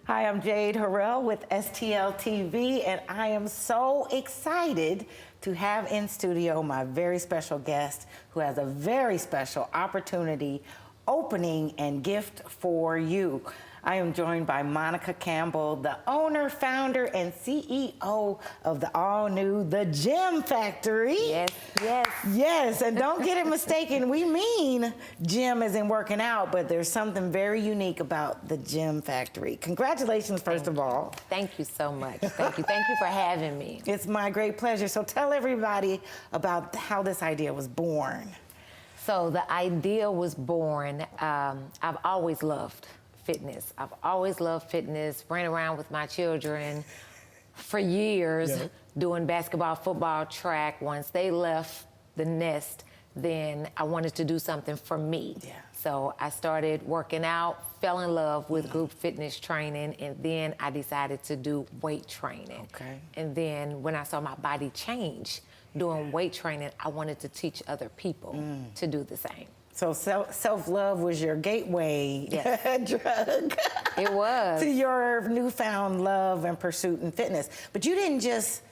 Hi, I'm Jade Harrell with STL TV, and I am so excited to have in studio my very special guest who has a very special opportunity, opening, and gift for you. I am joined by Monica Campbell, the owner, founder, and CEO of the all-new The Gym Factory. Yes, yes. Yes, and don't get it mistaken. We mean gym as in working out, but there's something very unique about The Gym Factory. Congratulations, first of all. Thank you so much. Thank you. Thank you for having me. It's my great pleasure. So tell everybody about how this idea was born. So the idea was born, I've always loved fitness. I've always loved fitness, ran around with my children for years, doing basketball, football, track. Once they left the nest, then I wanted to do something for me. Yeah. So I started working out, fell in love with group fitness training, and then I decided to do weight training. Okay. And then when I saw my body change doing weight training, I wanted to teach other people to do the same. So self-love was your gateway drug. It was. To your newfound love and pursuit in fitness. But you didn't just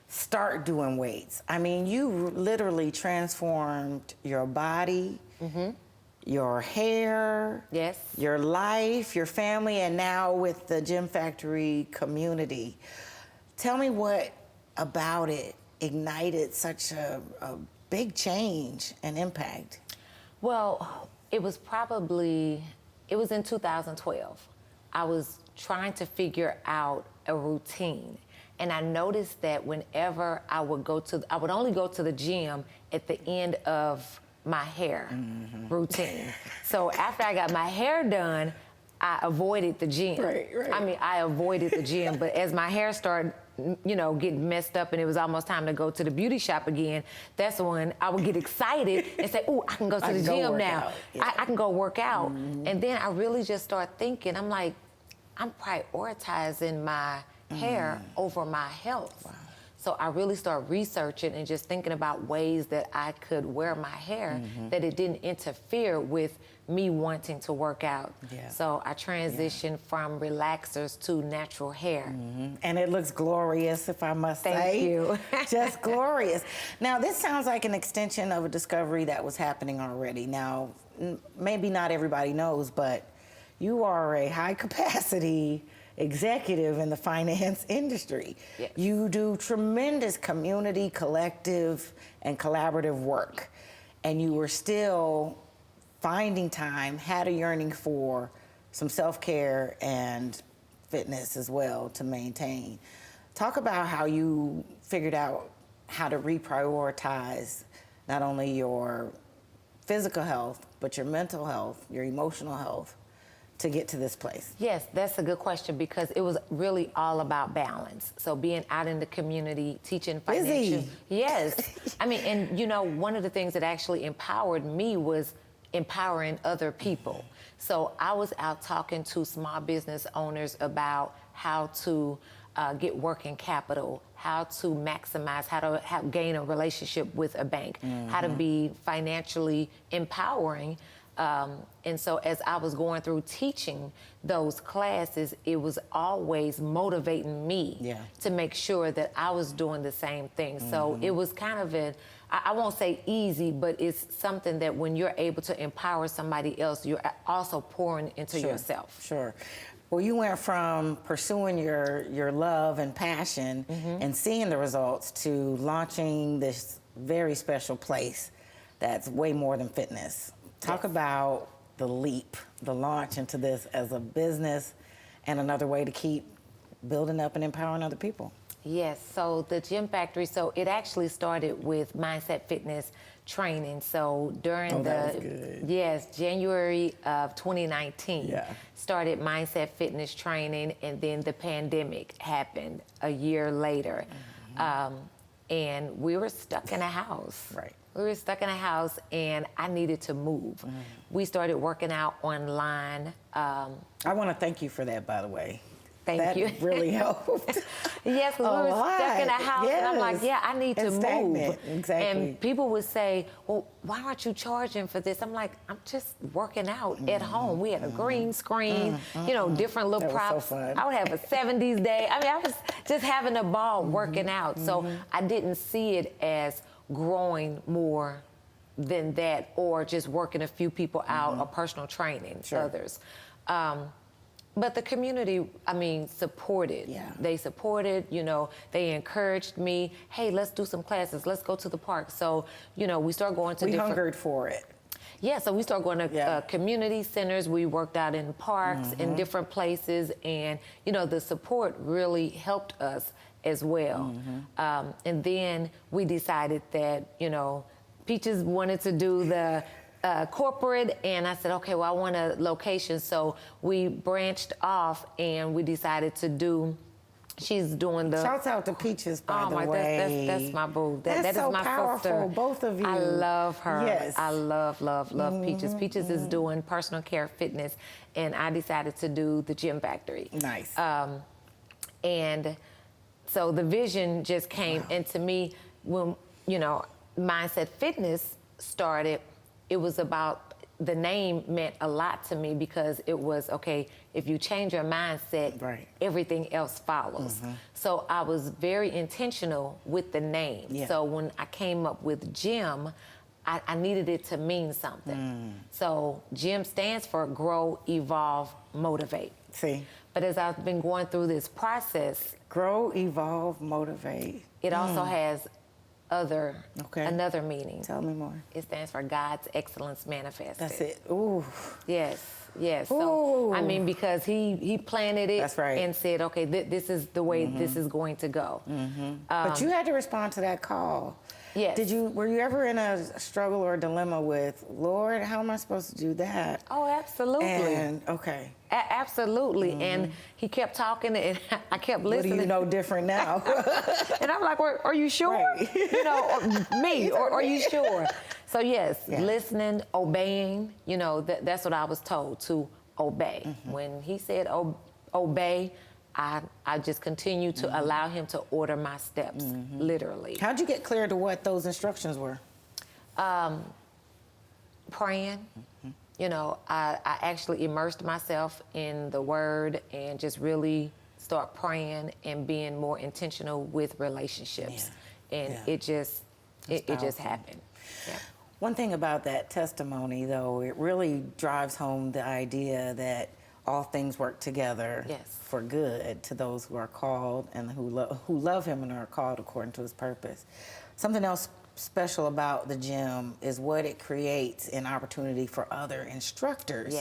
start doing weights. I mean, you literally transformed your body, your hair, your life, your family, and now with the Gym Factory community. Tell me what about it ignited such a big change and impact? Well, it was in 2012. I was trying to figure out a routine. And I noticed that whenever I would only go to the gym at the end of my hair routine. So after I got my hair done, I avoided the gym. Right. I mean, I avoided the gym, but as my hair started, getting messed up and it was almost time to go to the beauty shop again, that's when I would get excited and say, ooh, I can go to the gym now. I can go work out. And then I really just start thinking, I'm like, I'm prioritizing my hair over my health. Wow. So I really started researching and just thinking about ways that I could wear my hair that it didn't interfere with me wanting to work out. Yeah. So I transitioned from relaxers to natural hair. And it looks glorious, if I must say. Thank you. Just glorious. Now, this sounds like an extension of a discovery that was happening already. Now, maybe not everybody knows, but you are a high-capacity executive in the finance industry. Yes. You do tremendous community, collective, and collaborative work. And you were still finding time, had a yearning for some self-care and fitness as well to maintain. Talk about how you figured out how to reprioritize not only your physical health, but your mental health, your emotional health, to get to this place? Yes, that's a good question because it was really all about balance. So being out in the community, teaching financial. Busy. Yes. I mean, and one of the things that actually empowered me was empowering other people. So I was out talking to small business owners about how to get working capital, how to maximize, how to gain a relationship with a bank, how to be financially empowering. And so as I was going through teaching those classes, it was always motivating me to make sure that I was doing the same thing. So it was kind of I won't say easy, but it's something that when you're able to empower somebody else, you're also pouring into yourself. Sure. Well, you went from pursuing your love and passion and seeing the results to launching this very special place that's way more than fitness. Talk about the leap, the launch into this as a business and another way to keep building up and empowering other people. Yes, so the Gym Factory, so it actually started with Mindset Fitness training. So during January of 2019, started Mindset Fitness training, and then the pandemic happened a year later. And we were stuck in a house. Right. We were stuck in a house, and I needed to move. We started working out online. I want to thank you for that, by the way. Thank you. That really helped. Yes, because we were stuck in a house, and I'm like, yeah, I need to move. Exactly. And people would say, well, why aren't you charging for this? I'm like, I'm just working out at home. We had a green screen, you know, different little That was props. so fun. I would have a 70s day. I mean, I was just having a ball working out. So I didn't see it as growing more than that, or just working a few people out, or personal training others. But the community, I mean, supported. Yeah. They supported, you know, they encouraged me, hey, let's do some classes, let's go to the park. So, you know, we started going to We different... hungered for it. Yeah, so we started going to community centers. We worked out in parks, in different places, and, you know, the support really helped us as well. And then we decided that, you know, Peaches wanted to do the corporate, and I said, okay, well, I want a location. So we branched off, and we decided to do, she's doing the... Shouts out to Peaches, by the way. That's my boo. That's that so is my powerful, sister. both of you. I love her. Yes. I love Peaches. Peaches is doing personal care fitness, and I decided to do the Gym Factory. Nice. And so the vision just came into me when, you know, Mindset Fitness started. It was about, the name meant a lot to me because it was, okay, if you change your mindset, everything else follows. So I was very intentional with the name. Yeah. So when I came up with Gym, I needed it to mean something. So Gym stands for Grow, Evolve, Motivate. See? But as I've been going through this process, Grow, evolve, motivate. it also has another meaning. Tell me more. It stands for God's excellence manifested. That's it. Ooh. Yes. So, I mean, because he planted it and said, okay, this is the way this is going to go. But you had to respond to that call. Yes. Were you ever in a struggle or dilemma with, Lord, how am I supposed to do that? Oh, absolutely. And, okay. Absolutely. And he kept talking, and I kept listening. What do you know different now? And I'm like, are you sure? Right. You know, or are you sure? So yes, listening, obeying, you know, that's what I was told, to obey. When he said obey, I just continue to allow him to order my steps, literally. How'd you get clear to what those instructions were? Praying. You know, I actually immersed myself in the Word and just really start praying and being more intentional with relationships. And it just happened. Yeah. One thing about that testimony, though, it really drives home the idea that all things work together for good to those who are called and who love him and are called according to his purpose. Something else special about the gym is what it creates an opportunity for other instructors,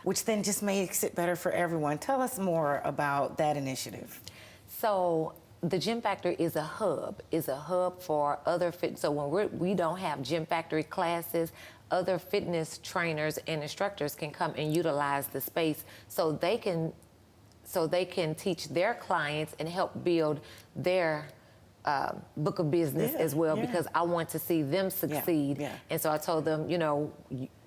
which then just makes it better for everyone. Tell us more about that initiative. So the Gym Factory is a hub for other so when we don't have Gym Factory classes, other fitness trainers and instructors can come and utilize the space so they can teach their clients and help build their book of business as well, because I want to see them succeed. And so I told them, you know,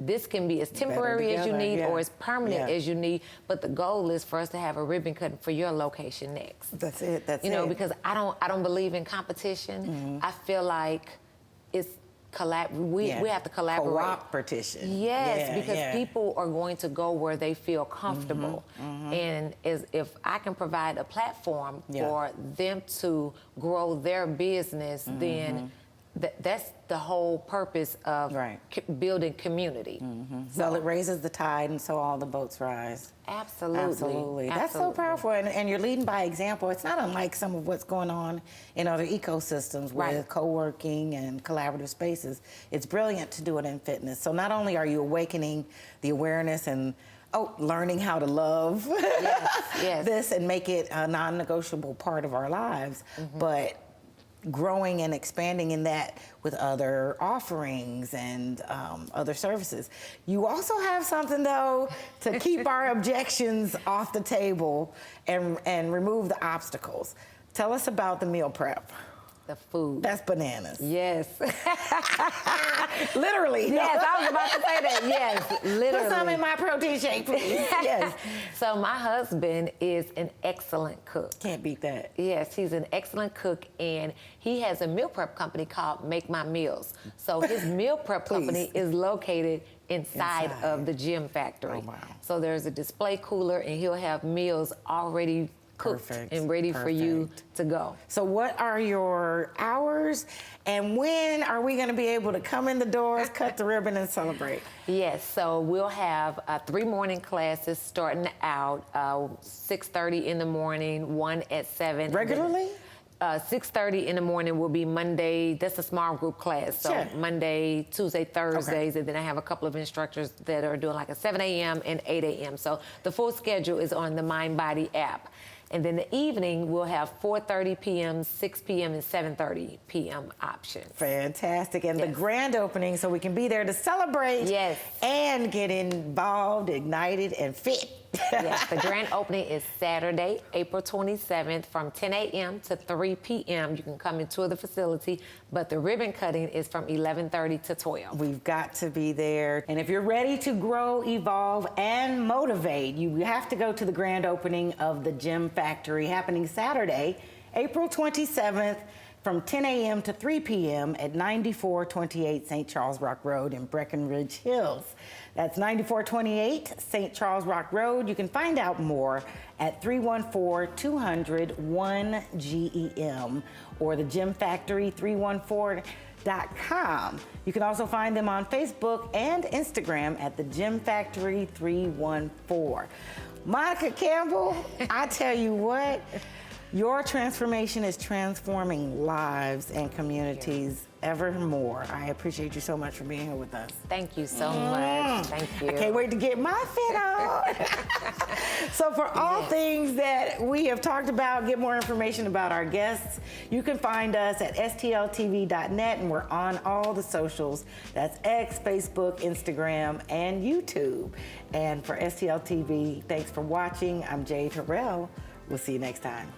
this can be as temporary as you need or as permanent as you need, but the goal is for us to have a ribbon cutting for your location next. That's it. You know, because I don't believe in competition. I feel like it's we have to collaborate. Competition. Yes, because people are going to go where they feel comfortable. And if I can provide a platform for them to grow their business, then that's the whole purpose of building community. So it raises the tide, and so all the boats rise. Absolutely. That's so powerful, and you're leading by example. It's not unlike some of what's going on in other ecosystems with co-working and collaborative spaces. It's brilliant to do it in fitness. So not only are you awakening the awareness and learning how to love this and make it a non-negotiable part of our lives, but growing and expanding in that with other offerings and other services. You also have something, though, to keep our objections off the table and remove the obstacles. Tell us about the meal prep. the food. That's bananas. Yes. Literally. Yes, I was about to say that. Yes, literally. Put some in my protein shake, please. Yes. So my husband is an excellent cook. Can't beat that. Yes, he's an excellent cook, and he has a meal prep company called Make My Meals. So his meal prep company is located inside of the Gym Factory. Oh, wow. So there's a display cooler, and he'll have meals already cooked and ready for you to go. So what are your hours, and when are we going to be able to come in the doors, cut the ribbon, and celebrate? Yes, so we'll have 3 morning classes starting out 6:30 in the morning, one at 7. Regularly? 6:30 in the morning will be Monday. That's a small group class. So Sure. Monday, Tuesday, Thursdays, and then I have a couple of instructors that are doing like a 7 a.m. and 8 a.m. So the full schedule is on the MindBody app. And then the evening, we'll have 4:30 p.m., 6 p.m., and 7:30 p.m. options. Fantastic. And the grand opening, so we can be there to celebrate and get involved, ignited, and fit. Yes, the grand opening is Saturday, April 27th from 10 a.m. to 3 p.m. You can come and tour the facility, but the ribbon cutting is from 11:30 to 12. We've got to be there. And if you're ready to grow, evolve, and motivate, you have to go to the grand opening of the Gym Factory happening Saturday, April 27th from 10 a.m. to 3 p.m. at 9428 St. Charles Rock Road in Breckenridge Hills. That's 9428 St. Charles Rock Road. You can find out more at 314-200-1GEM or the Gym Factory 314.com. You can also find them on Facebook and Instagram at the Gym Factory 314. Monica Campbell, I tell you what, your transformation is transforming lives and communities evermore. I appreciate you so much for being here with us. Thank you so much. Thank you. I can't wait to get my fit on. So for all things that we have talked about, get more information about our guests, you can find us at stltv.net, and we're on all the socials. That's X, Facebook, Instagram, and YouTube. And for STL TV, thanks for watching. I'm Jade Harrell. We'll see you next time.